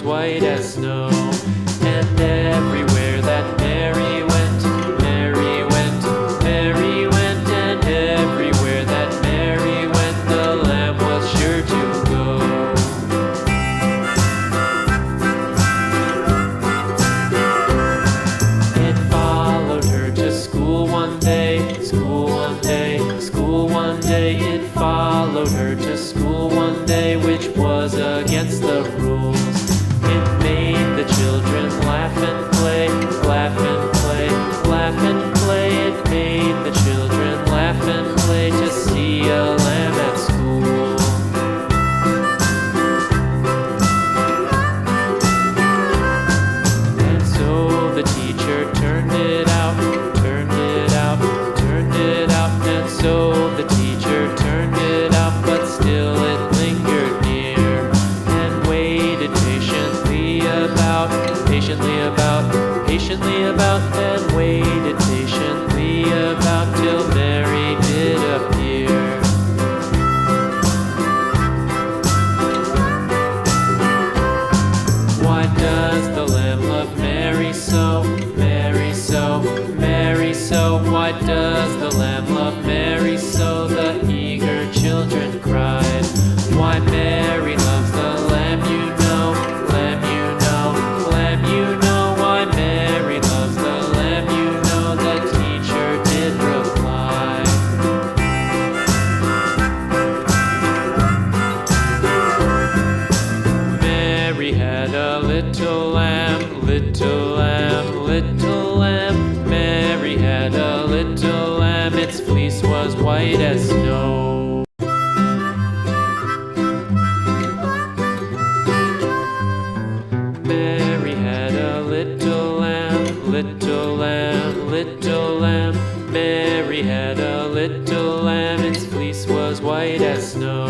white as snow. And everywhere that Mary went, Mary went, Mary went, and everywhere that Mary went, the lamb was sure to go. It followed her to school one day, school one day, school one day. It followed her to school one day, which was against the rules. It made the children laugh and play, laugh and play, laugh and play. It made the children laugh and play to see a lamb at school. And so the teacher turned it out, turned it out, turned it out. And so the teacher turned it out, but still it lingered near and waited patiently about, patiently about, and waited patiently about till Mary did appear. Why does the lamb love Mary so, Mary so, Mary so? Why does the lamb love Mary so? The eager children cried. Why Mary loves the lamb, you know, lamb, you know, lamb, you know. Why Mary loves the lamb, you know, the teacher did reply. Mary had a little lamb, little lamb, little lamb. Mary had a little lamb, its fleece was white as snow. Mary had a little lamb, little lamb, little lamb. Mary had a little lamb, its fleece was white as snow.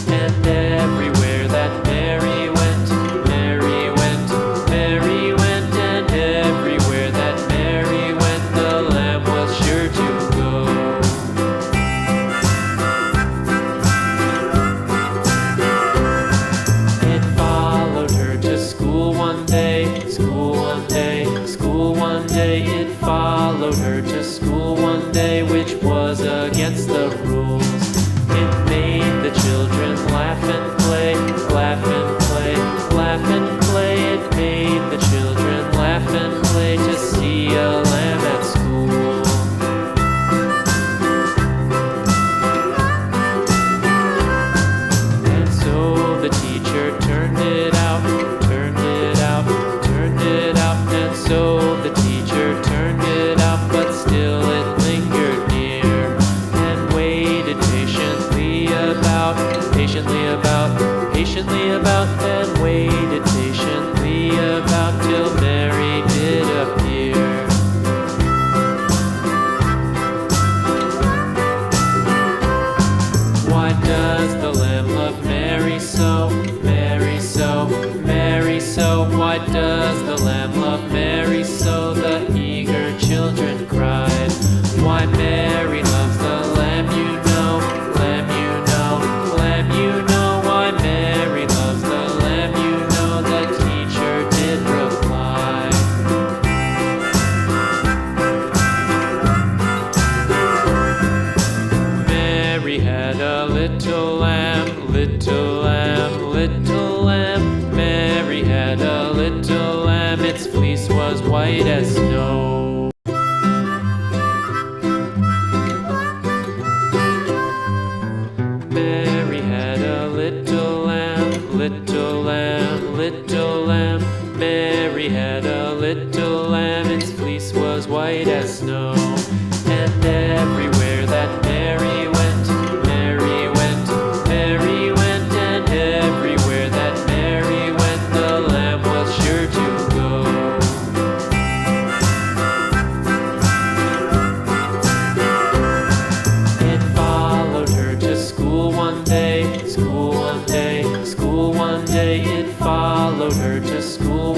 And everywhere that Mary went, Mary went, Mary went, and everywhere that Mary went, the lamb was sure to go. It followed her to school one day, school one day, school one day. It followed her to school one day, which was against the rules. It made the children laugh and play, laugh and play, laugh and play. It made the children laugh and play to see a lamb at school. And so the teacher turned it out, turned it out, turned it out. And so the teacher turned it out, but still it lingered near and waited patiently about, patiently about, and waited patiently about till Mary did appear. Why does the lamb love Mary so, Mary so, Mary so? Why does the lamb love Mary so? The eager children cried. Why Mary loves the lamb, you know, lamb, you know, lamb, you know. Why Mary loves the lamb, you know, the teacher did reply. Mary had a little lamb, little lamb, little lamb. Mary had a little lamb, its fleece was white as snow. Mary had a little lamb, little lamb, little lamb. Mary had a little lamb, its fleece was white as snow. And everywhere that Mary went, Mary went, Mary went, and everywhere that Mary went, the lamb was sure to go. It followed her to school one day, school one day, school one day. It followed her to school